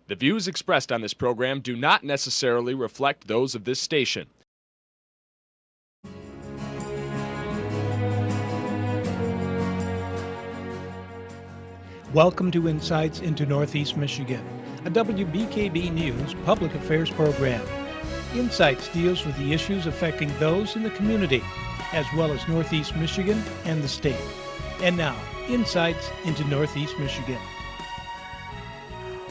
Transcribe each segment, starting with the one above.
The views expressed on this program do not necessarily reflect those of this station. Welcome to Insights into Northeast Michigan, a WBKB News public affairs program. Insights deals with the issues affecting those in the community, as well as Northeast Michigan and the state. And now, Insights into Northeast Michigan.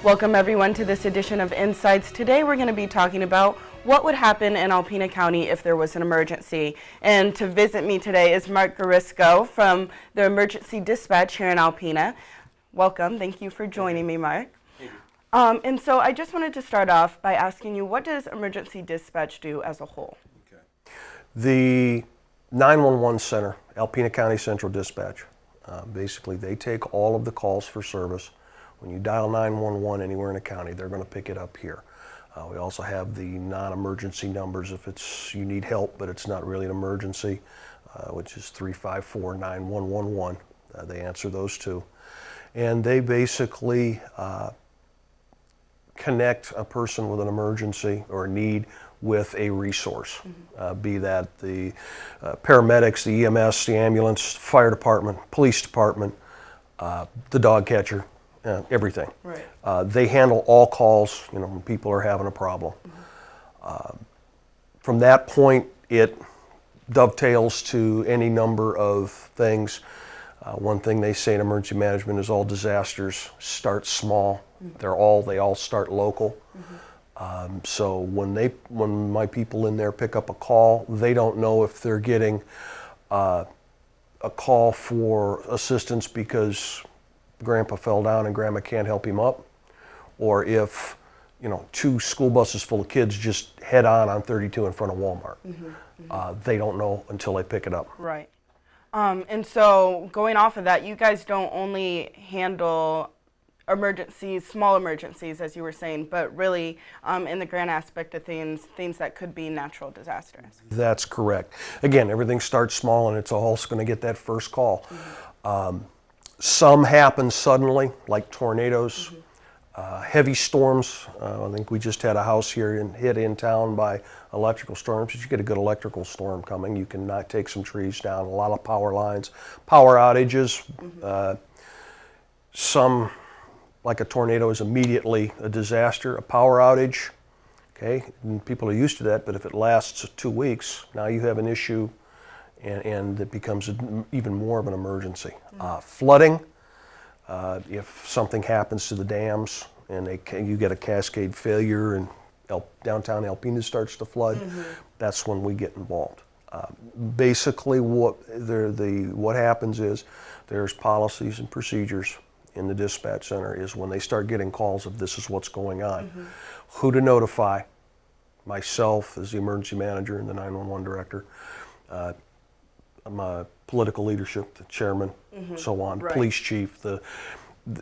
Welcome everyone to this edition of Insights. Today we're going to be talking about what would happen in Alpena County if there was an emergency. And to visit me today is Mark Garisco from the Emergency Dispatch here in Alpena. Welcome. Thank you for joining me, Mark. And so I just wanted to start off by asking you, what does Emergency Dispatch do as a whole? Okay. The 911 Center, Alpena County Central Dispatch, basically they take all of the calls for service. When you dial 911 anywhere in the county, they're going to pick it up here. We also have the non-emergency numbers if you need help, but it's not really an emergency, which is 354-9111. They answer those two. And they basically connect a person with an emergency or a need with a resource, be that the paramedics, the EMS, the ambulance, fire department, police department, the dog catcher, everything. Right. They handle all calls, when people are having a problem. From that point, it dovetails to any number of things. One thing they say in emergency management is all disasters start small. They all start local. So when my people in there pick up a call, they don't know if they're getting a call for assistance because Grandpa fell down and Grandma can't help him up, or if two school buses full of kids just head on 32 in front of Walmart. They don't know until they pick it up. Right. And so going off of that, you guys don't only handle emergencies, small emergencies, as you were saying, but really in the grand aspect of things that could be natural disasters. That's correct. Again, everything starts small and it's all going to get that first call. Some happen suddenly, like tornadoes, heavy storms. I think we just had a house here hit in town by electrical storms. If you get a good electrical storm coming, you can take some trees down, a lot of power lines, power outages. Some, like a tornado, is immediately a disaster. A power outage, okay, and people are used to that, but if it lasts 2 weeks, now you have an issue and it becomes even more of an emergency. Flooding, if something happens to the dams and you get a cascade failure and downtown Alpena starts to flood, that's when we get involved. Basically, what happens is there's policies and procedures in the dispatch center is when they start getting calls of this is what's going on, who to notify. Myself as the emergency manager and the 911 director, my political leadership, the chairman, so on, Right. police chief,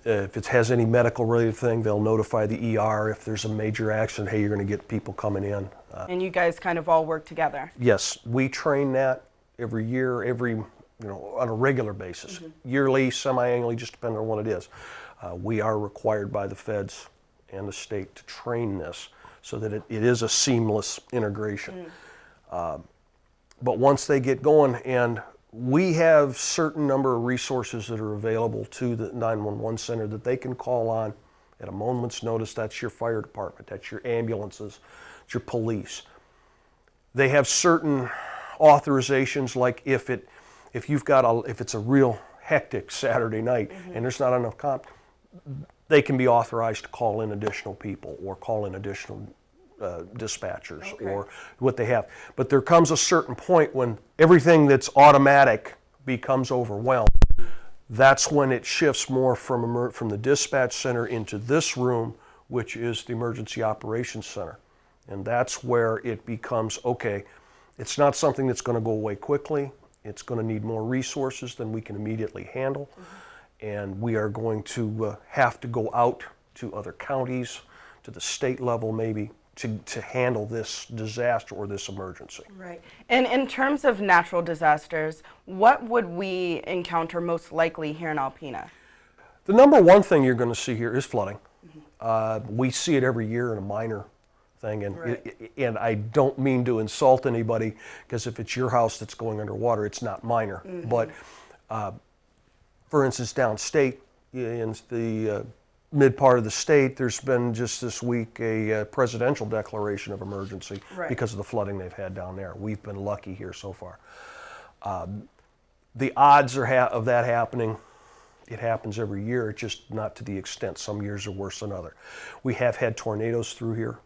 if it has any medical related thing, they'll notify the ER. If there's a major accident, hey, you're going to get people coming in. And you guys kind of all work together. Yes, we train that every year, on a regular basis, yearly, semi-annually, just depending on what it is. We are required by the feds and the state to train this so that it is a seamless integration. But once they get going, and we have certain number of resources that are available to the 911 center that they can call on at a moment's notice. That's your fire department, that's your ambulances, it's your police. They have certain authorizations, like if it's a real hectic Saturday night and there's not enough they can be authorized to call in additional people or call in additional dispatchers or what they have. But there comes a certain point when everything that's automatic becomes overwhelmed. That's when it shifts more from the dispatch center into this room, which is the emergency operations center. And that's where it becomes, okay, it's not something that's going to go away quickly. It's going to need more resources than we can immediately handle. And we are going to have to go out to other counties, to the state level maybe, to handle this disaster or this emergency. Right. And in terms of natural disasters, what would we encounter most likely here in Alpena? The number one thing you're going to see here is flooding. We see it every year in a minor thing, and Right. and I don't mean to insult anybody, because if it's your house that's going underwater, it's not minor. But for instance, downstate in the mid part of the state, there's been just this week a presidential declaration of emergency Right. because of the flooding they've had down there. We've been lucky here so far. The odds are of that happening, it happens every year, it's just not to the extent. Some years are worse than other. We have had tornadoes through here.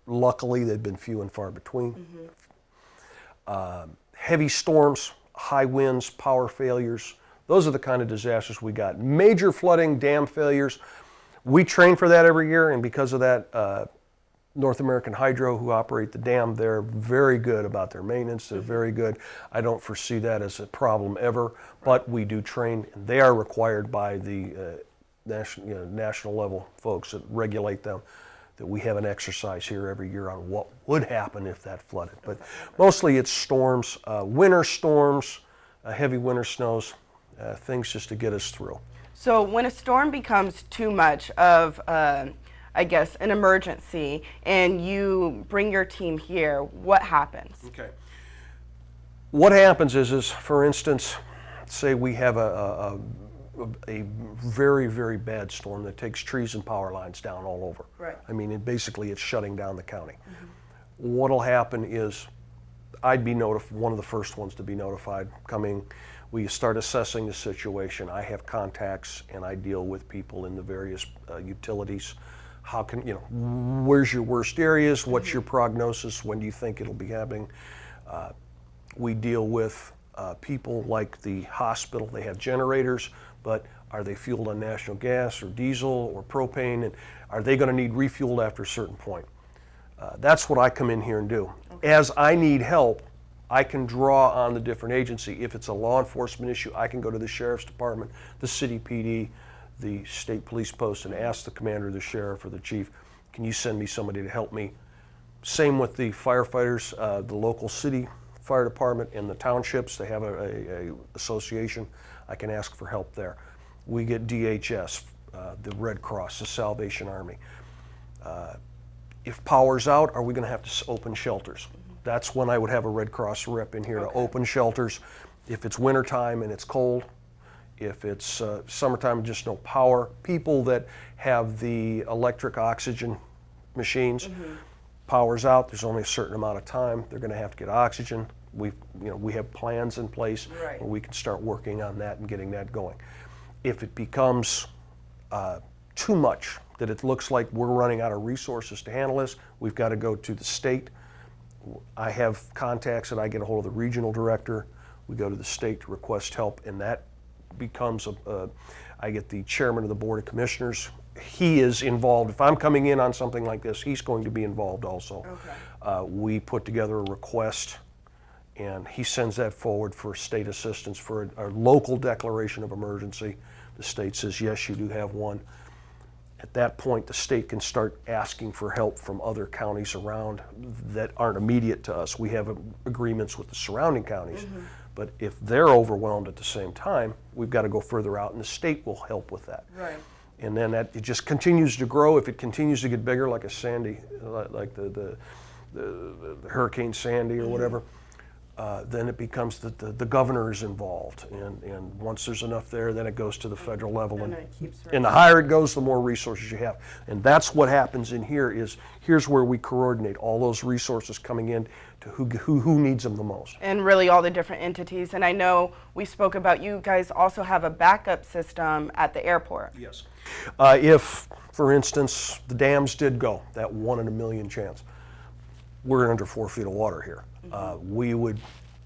Luckily, they've been few and far between. Heavy storms, high winds, power failures, those are the kind of disasters we got. Major flooding, dam failures, we train for that every year, and because of that, North American Hydro, who operate the dam, they're very good about their maintenance. They're very good. I don't foresee that as a problem ever, but we do train, and they are required by the national level folks that regulate them, that we have an exercise here every year on what would happen if that flooded. But mostly it's storms, winter storms, heavy winter snows, things just to get us through. So when a storm becomes too much of, I guess, an emergency, and you bring your team here, what happens? Okay. What happens is for instance, say we have a very, very bad storm that takes trees and power lines down all over. Right. I mean, basically it's shutting down the county. What'll happen is I'd be one of the first ones to be notified coming. We start assessing the situation. I have contacts and I deal with people in the various utilities. How can, where's your worst areas? What's your prognosis? When do you think it'll be happening? We deal with people like the hospital. They have generators, but are they fueled on natural gas or diesel or propane? And are they going to need refueled after a certain point? That's what I come in here and do. Okay. As I need help, I can draw on the different agency. If it's a law enforcement issue, I can go to the Sheriff's Department, the City PD, the State Police Post, and ask the commander, the sheriff, or the chief, can you send me somebody to help me? Same with the firefighters, the local city fire department and the townships. They have a association. I can ask for help there. We get DHS, the Red Cross, the Salvation Army. If power's out, are we going to have to open shelters? That's when I would have a Red Cross rep in here to open shelters. If it's wintertime and it's cold, if it's summertime and just no power, people that have the electric oxygen machines, power's out, there's only a certain amount of time, they're going to have to get oxygen. We have plans in place where we can start working on that and getting that going. If it becomes too much, that it looks like we're running out of resources to handle this, we've got to go to the state. I have contacts that I get a hold of the regional director. We go to the state to request help, and that becomes I get the chairman of the Board of Commissioners. He is involved. If I'm coming in on something like this, he's going to be involved also. We put together a request, and he sends that forward for state assistance for a local declaration of emergency. The state says, yes, you do have one. At that point, the state can start asking for help from other counties around that aren't immediate to us. We have agreements with the surrounding counties, but if they're overwhelmed at the same time, we've got to go further out, and the state will help with that. Right. And then it just continues to grow. If it continues to get bigger, like a Sandy, like the Hurricane Sandy or whatever, then it becomes that the governor is involved, and once there's enough there, then it goes to the federal level, and the higher it goes, the more resources you have. And that's what happens in here is, here's where we coordinate all those resources coming in to who needs them the most. And really all the different entities. And I know we spoke about you guys also have a backup system at the airport. Yes. If, for instance, the dams did go, that 1 in a million chance, we're under 4 feet of water here.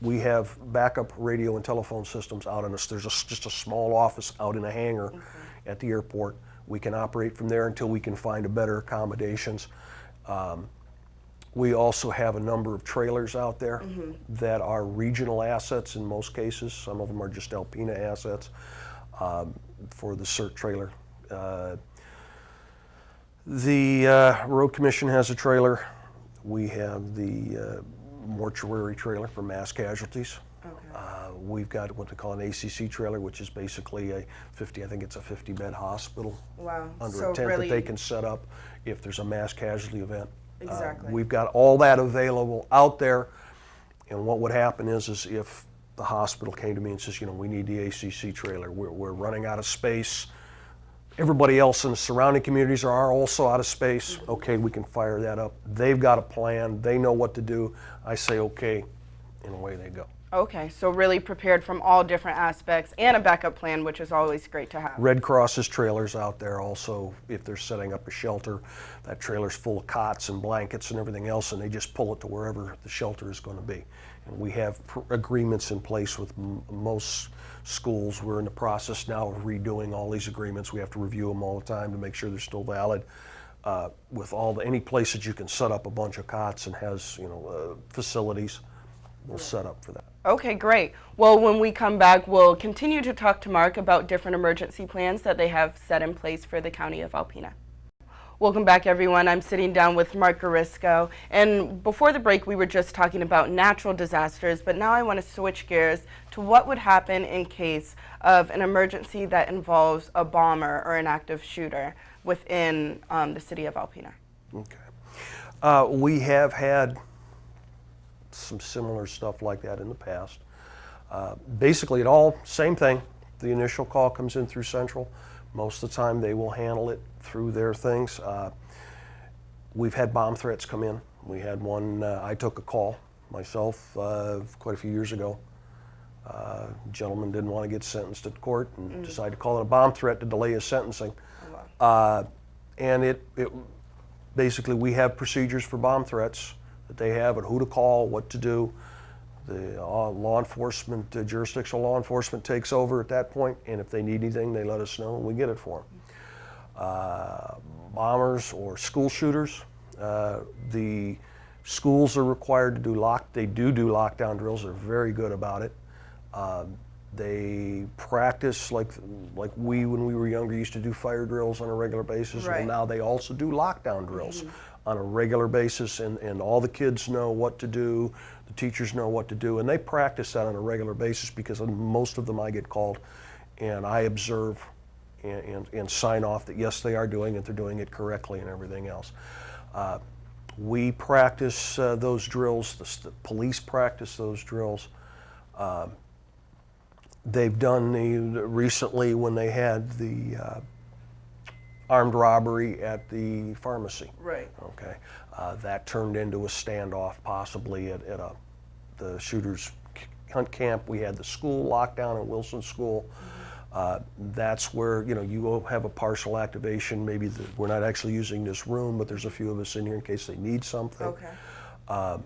We have backup radio and telephone systems out in us. There's just a small office out in a hangar at the airport. We can operate from there until we can find a better accommodations. We also have a number of trailers out there that are regional assets in most cases. Some of them are just Alpena assets for the CERT trailer. The Road Commission has a trailer. We have the mortuary trailer for mass casualties. We've got what they call an ACC trailer, which is basically a 50-bed hospital. Wow. Under So a tent really, that they can set up if there's a mass casualty event. Exactly. We've got all that available out there, and what would happen is if the hospital came to me and says, we need the ACC trailer, we're running out of space, everybody else in the surrounding communities are also out of space, okay, we can fire that up. They've got a plan, they know what to do. I say okay, and away they go. Okay, so really prepared from all different aspects and a backup plan, which is always great to have. Red Cross's trailers out there also, if they're setting up a shelter, that trailer's full of cots and blankets and everything else, and they just pull it to wherever the shelter is going to be. And we have agreements in place with most schools. We're in the process now of redoing all these agreements. We have to review them all the time to make sure they're still valid. With any place that you can set up a bunch of cots and has facilities, we'll set up for that. Okay, great. Well, when we come back, we'll continue to talk to Mark about different emergency plans that they have set in place for the County of Alpena. Welcome back, everyone. I'm sitting down with Mark Garisco, and before the break we were just talking about natural disasters, but now I want to switch gears to what would happen in case of an emergency that involves a bomber or an active shooter within the city of Alpena. Okay. We have had some similar stuff like that in the past. Basically, same thing. The initial call comes in through Central. Most of the time they will handle it through their things. We've had bomb threats come in. We had one, I took a call myself quite a few years ago. Gentleman didn't want to get sentenced at court and decided to call it a bomb threat to delay his sentencing. And it basically, we have procedures for bomb threats that they have, and who to call, what to do. The law enforcement, jurisdictional law enforcement takes over at that point, and if they need anything, they let us know and we get it for them. Bombers or school shooters, the schools are required to do they do lockdown drills. They're very good about it. They practice like we, when we were younger, used to do fire drills on a regular basis. Right. Well, now they also do lockdown drills on a regular basis, and all the kids know what to do, the teachers know what to do, and they practice that on a regular basis because most of them I get called and I observe and sign off that yes, they are doing it, they're doing it correctly and everything else. We practice those drills, the police practice those drills. They've done recently when they had the armed robbery at the pharmacy. Right. Okay. That turned into a standoff possibly at the shooter's hunt camp. We had the school lockdown at Wilson School. That's where you will have a partial activation. Maybe we're not actually using this room, but there's a few of us in here in case they need something. Okay.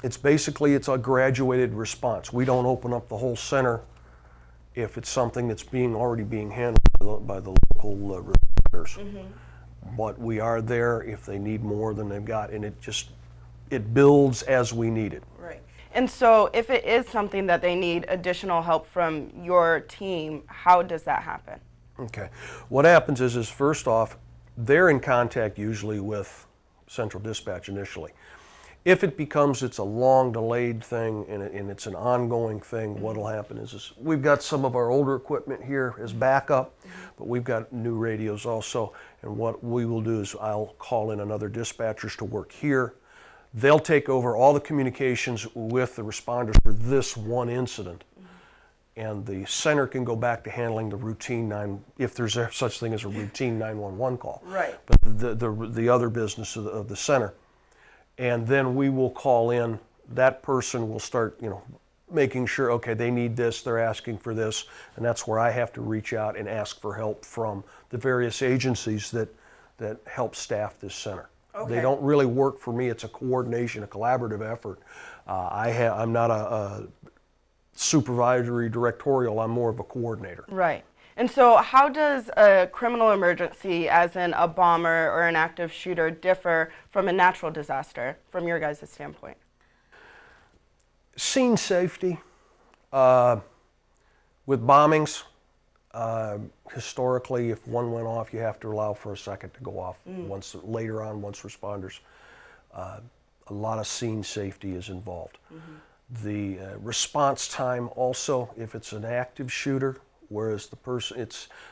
It's basically a graduated response. We don't open up the whole center if it's something that's already being handled by the local responders. But we are there if they need more than they've got, and it builds as we need it. Right. And so if it is something that they need additional help from your team, how does that happen? Okay. What happens is first off, they're in contact usually with Central Dispatch initially. If it becomes it's a long delayed thing and it's an ongoing thing, what'll happen is we've got some of our older equipment here as backup, but we've got new radios also. And what we will do is I'll call in another dispatchers to work here. They'll take over all the communications with the responders for this one incident. And the center can go back to handling the routine if there's such thing as a routine 911 call. Right. But the other business of the center. And then we will call in, that person will start, making sure, okay, they need this, they're asking for this, and that's where I have to reach out and ask for help from the various agencies that help staff this center. Okay. They don't really work for me, it's a coordination, a collaborative effort. I'm not a supervisory directorial, I'm more of a coordinator. Right. And so how does a criminal emergency, as in a bomber or an active shooter, differ from a natural disaster from your guys' standpoint? Scene safety. With bombings, historically, if one went off, you have to allow for a second to go off. Once later on, once responders, a lot of scene safety is involved. The response time also, if it's an active shooter, whereas the person,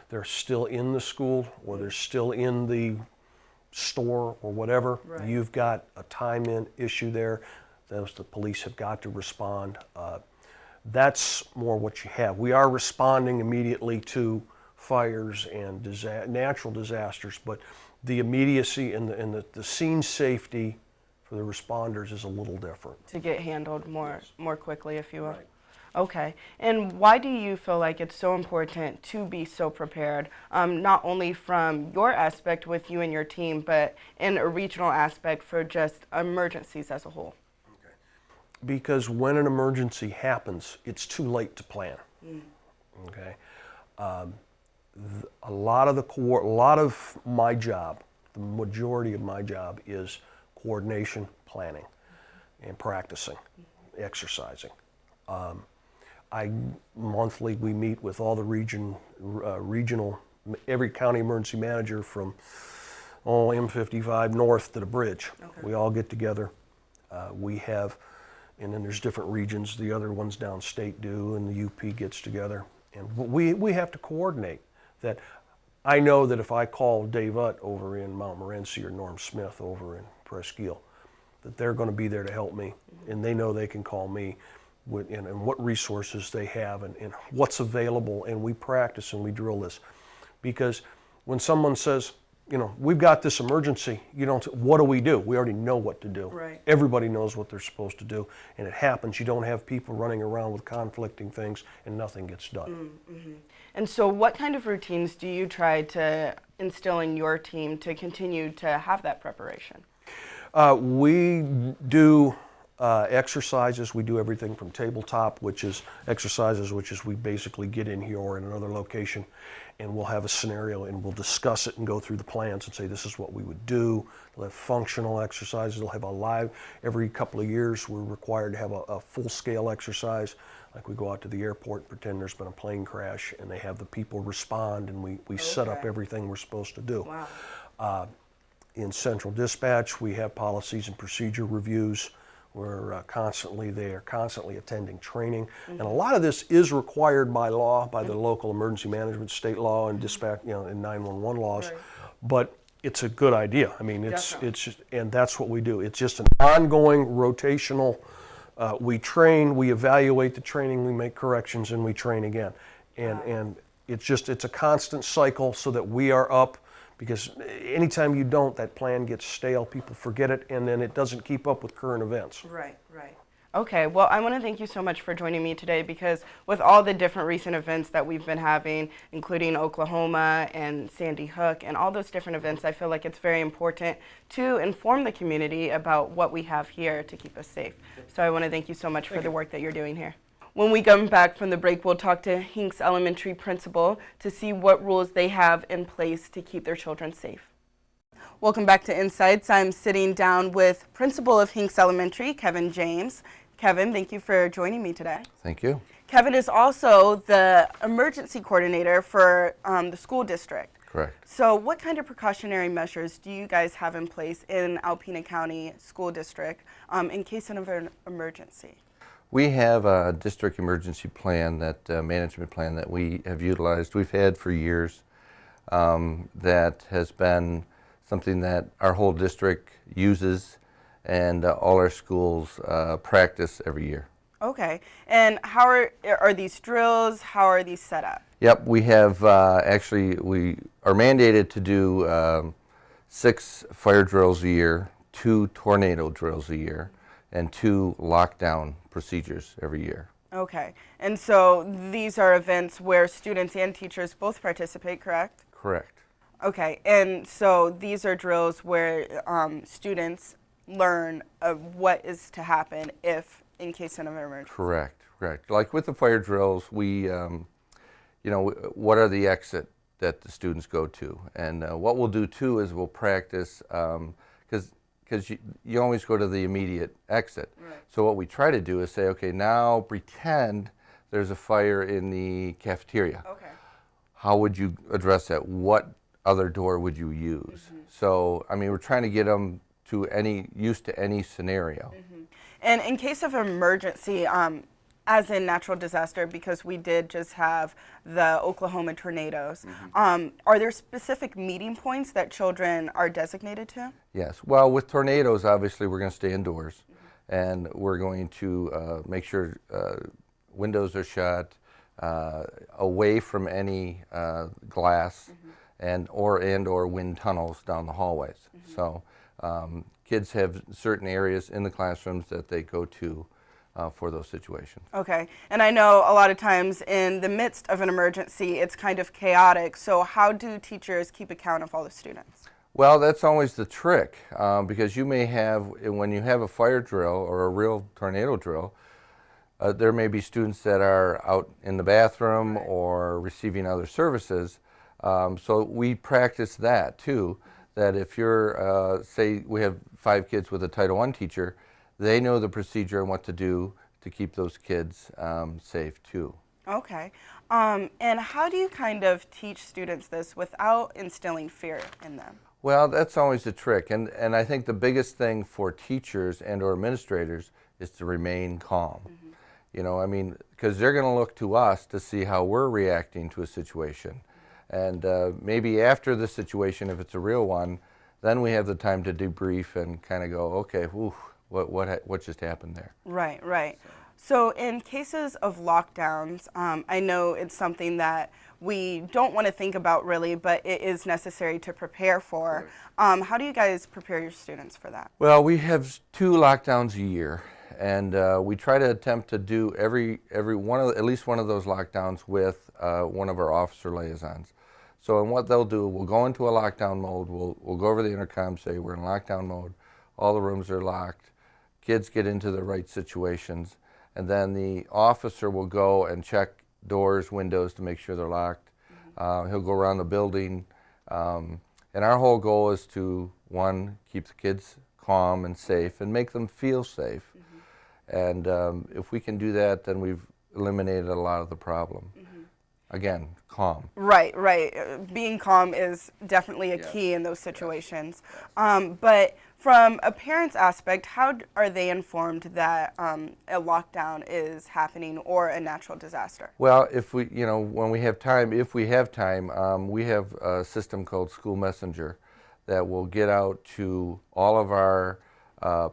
they're still in the school or they're still in the store or whatever, Right. you've got a time in issue there. Those the police have got to respond. That's more what you have. We are responding immediately to fires and natural disasters, but the immediacy and the scene safety for the responders is a little different. To get handled more quickly, if you will. Right. Okay. And why do you feel like it's so important to be so prepared, not only from your aspect with you and your team, but in a regional aspect for just emergencies as a whole? Because when an emergency happens, it's too late to plan. Okay, a lot of my job, the majority of my job, is coordination, planning, and practicing, exercising. Monthly we meet with all the regional, every county emergency manager from M55 north to the bridge. Okay. We all get together. We have. And then there's different regions, the other ones downstate do, and the UP gets together. And we have to coordinate that. I know that if I call Dave Utt over in Mount Morency or Norm Smith over in Presqu'île, that they're going to be there to help me. And they know they can call me and what resources they have and what's available. And we practice and we drill this. Because when someone says, you know, we've got this emergency, what do? We already know what to do. Right. Everybody knows what they're supposed to do, and it happens. You don't have people running around with conflicting things, and nothing gets done. Mm-hmm. And so what kind of routines do you try to instill in your team to continue to have that preparation? We do exercises. We do everything from tabletop, which is exercises, which is we basically get in here or in another location, and we'll have a scenario and we'll discuss it and go through the plans and say this is what we would do. They'll have functional exercises. They'll have a live, every couple of years we're required to have a full-scale exercise. Like we go out to the airport and pretend there's been a plane crash and they have the people respond and we set up everything we're supposed to do. Wow. In Central Dispatch we have policies and procedure reviews. We're constantly attending training. And a lot of this is required by law, by the local emergency management, state law, and dispatch, and 911 laws. Right. But it's a good idea. I mean, it's just, and that's what we do. It's just an ongoing rotational. We train, we evaluate the training, we make corrections, and we train again. And it's a constant cycle so that we are up. Because anytime you don't, that plan gets stale, people forget it, and then it doesn't keep up with current events. Right. Okay, well, I want to thank you so much for joining me today, because with all the different recent events that we've been having, including Oklahoma and Sandy Hook and all those different events, I feel like it's very important to inform the community about what we have here to keep us safe. So I want to thank you so much for the work that you're doing here. When we come back from the break, we'll talk to Hinks Elementary principal to see what rules they have in place to keep their children safe. Welcome back to Insights. I'm sitting down with principal of Hinks Elementary, Kevin James. Kevin, thank you for joining me today. Thank you. Kevin is also the emergency coordinator for the school district. Correct. So what kind of precautionary measures do you guys have in place in Alpena County School District in case of an emergency? We have a district emergency plan, that management plan that we have utilized, we've had for years, that has been something that our whole district uses and all our schools practice every year. Okay, and how are these drills, how are these set up? Yep, we have we are mandated to do 6 fire drills a year, 2 tornado drills a year, and 2 lockdown procedures every year. Okay, and so these are events where students and teachers both participate, correct? Correct. Okay, and so these are drills where students learn what is to happen if in case of an emergency. Correct. Like with the fire drills, we, what are the exit that the students go to? And what we'll do too is we'll practice, because you always go to the immediate exit. Right. So what we try to do is say, okay, now pretend there's a fire in the cafeteria. Okay. How would you address that? What other door would you use? So, I mean, we're trying to get them used to any scenario. And in case of emergency, as in natural disaster, because we did just have the Oklahoma tornadoes, are there specific meeting points that children are designated to? Yes. Well, with tornadoes, obviously, we're going to stay indoors, and we're going to make sure windows are shut, away from any glass, and or wind tunnels down the hallways. So kids have certain areas in the classrooms that they go to for those situations. Okay, and I know a lot of times in the midst of an emergency, it's kind of chaotic. So how do teachers keep account of all the students? Well, that's always the trick, because you may have, when you have a fire drill or a real tornado drill, there may be students that are out in the bathroom or receiving other services. So we practice that too, that if you're, say we have 5 kids with a Title I teacher, they know the procedure and what to do to keep those kids safe too. Okay, and how do you kind of teach students this without instilling fear in them? Well, that's always the trick, and I think the biggest thing for teachers and or administrators is to remain calm. You know, I mean, because they're going to look to us to see how we're reacting to a situation. And maybe after the situation, if it's a real one, then we have the time to debrief and kind of go, okay, whew, what just happened there? Right, right. So in cases of lockdowns, I know it's something that we don't want to think about really, but it is necessary to prepare for. How do you guys prepare your students for that? Well, we have 2 lockdowns a year, and we try to attempt to do at least one of those lockdowns with one of our officer liaisons. So, and what they'll do, we'll go into a lockdown mode. We'll go over the intercom, say we're in lockdown mode. All the rooms are locked. Kids get into the right situations, and then the officer will go and check doors, windows to make sure they're locked. He'll go around the building, and our whole goal is to, 1, keep the kids calm and safe and make them feel safe. And if we can do that, then we've eliminated a lot of the problem. Again, calm. Right, right. Being calm is definitely a key in those situations. But from a parent's aspect, how are they informed that a lockdown is happening or a natural disaster? Well, if we, when we have time, we have a system called School Messenger that will get out to all of our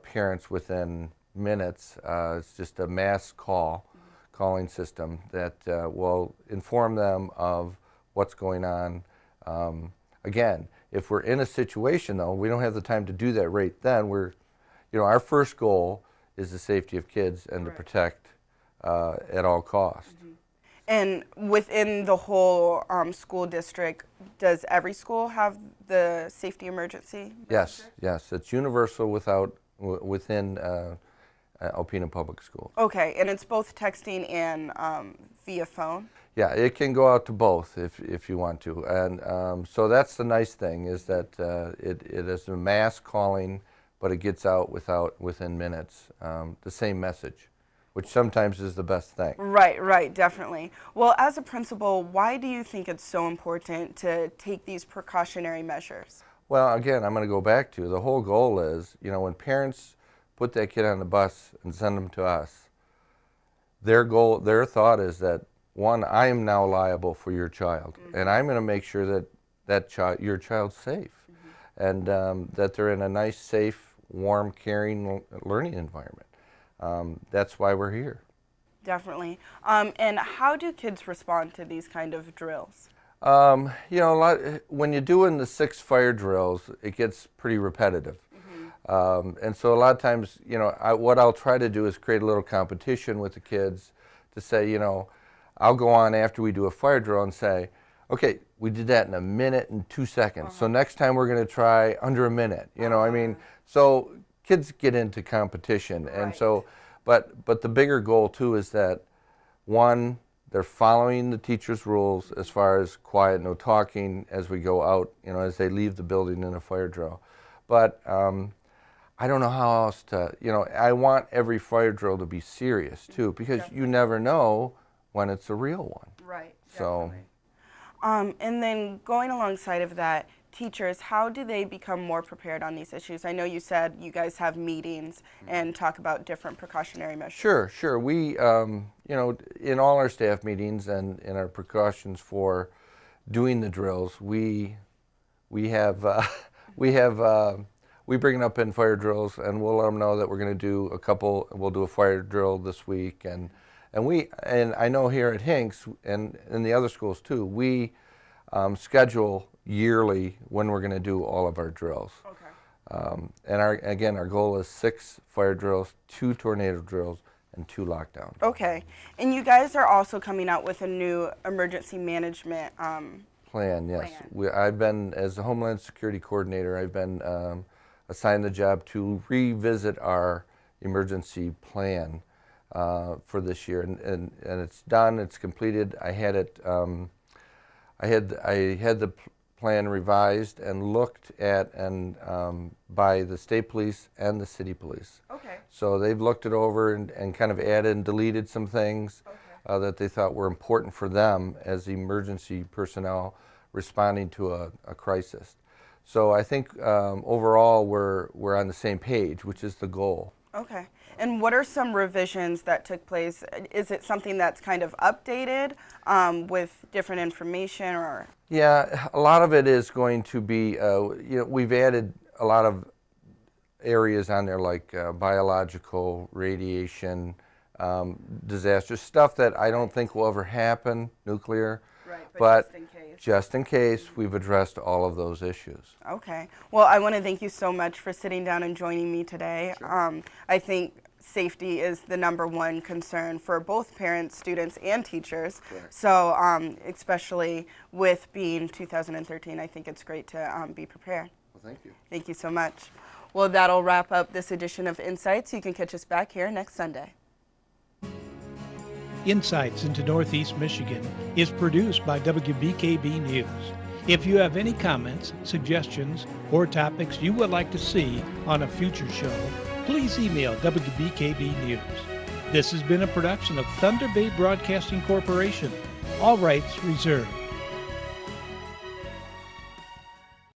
parents within minutes. It's just a mass calling system that will inform them of what's going on. Again, if we're in a situation though, we don't have the time to do that right then. Our first goal is the safety of kids and to protect at all costs. And within the whole school district, does every school have the safety emergency messenger? Yes, it's universal within Alpena Public School. Okay, and it's both texting and via phone? Yeah, it can go out to both if you want to. And so that's the nice thing, is that it is a mass calling, but it gets out within minutes, the same message, which sometimes is the best thing. Right, definitely. Well, as a principal, why do you think it's so important to take these precautionary measures? Well, again, I'm going to go back to the whole goal is, when parents put that kid on the bus and send them to us, their thought is that, 1, I am now liable for your child, and I'm going to make sure that your child's safe, and that they're in a nice, safe, warm, caring learning environment. That's why we're here. Definitely. And how do kids respond to these kind of drills? When you're doing the 6 fire drills, it gets pretty repetitive. And so a lot of times, what I'll try to do is create a little competition with the kids to say, I'll go on after we do a fire drill and say, okay, we did that in 1 minute and 2 seconds. So next time we're going to try under 1 minute. So kids get into competition. And so, but the bigger goal too is that, 1, they're following the teacher's rules as far as quiet, no talking as we go out, as they leave the building in a fire drill. But I don't know how else to, I want every fire drill to be serious too, because you never know when it's a real one. Right, so. definitely. And then going alongside of that, teachers, how do they become more prepared on these issues? I know you said you guys have meetings and talk about different precautionary measures. Sure. We, in all our staff meetings and in our precautions for doing the drills, we bring it up in fire drills, and we'll let them know that we're going to do we'll do a fire drill this week, and I know here at Hinks and in the other schools too, we schedule yearly when we're going to do all of our drills. Okay. And our goal is 6 fire drills, 2 tornado drills, and 2 lockdown. Okay. And you guys are also coming out with a new emergency management plan, yes. plan. I've been, as a Homeland Security Coordinator, I've been assigned the job to revisit our emergency plan for this year, and it's done. It's completed. I had it. I had the plan revised and looked at by the state police and the city police. Okay. So they've looked it over and kind of added and deleted some things that they thought were important for them as emergency personnel responding to a crisis. So I think overall we're on the same page, which is the goal. Okay. And what are some revisions that took place? Is it something that's kind of updated with different information, or? Yeah, a lot of it is going to be, we've added a lot of areas on there like biological, radiation, disaster, stuff that I don't think will ever happen, nuclear. Right, but just in case. Just in case, we've addressed all of those issues. Okay. Well, I want to thank you so much for sitting down and joining me today. Sure. I think safety is the #1 concern for both parents, students, and teachers. Correct. So especially with being 2013, I think it's great to be prepared. Well, thank you. Thank you so much. Well, that'll wrap up this edition of Insights. You can catch us back here next Sunday. Insights into Northeast Michigan is produced by WBKB News. If you have any comments, suggestions, or topics you would like to see on a future show, please email WBKB News. This has been a production of Thunder Bay Broadcasting Corporation. All rights reserved.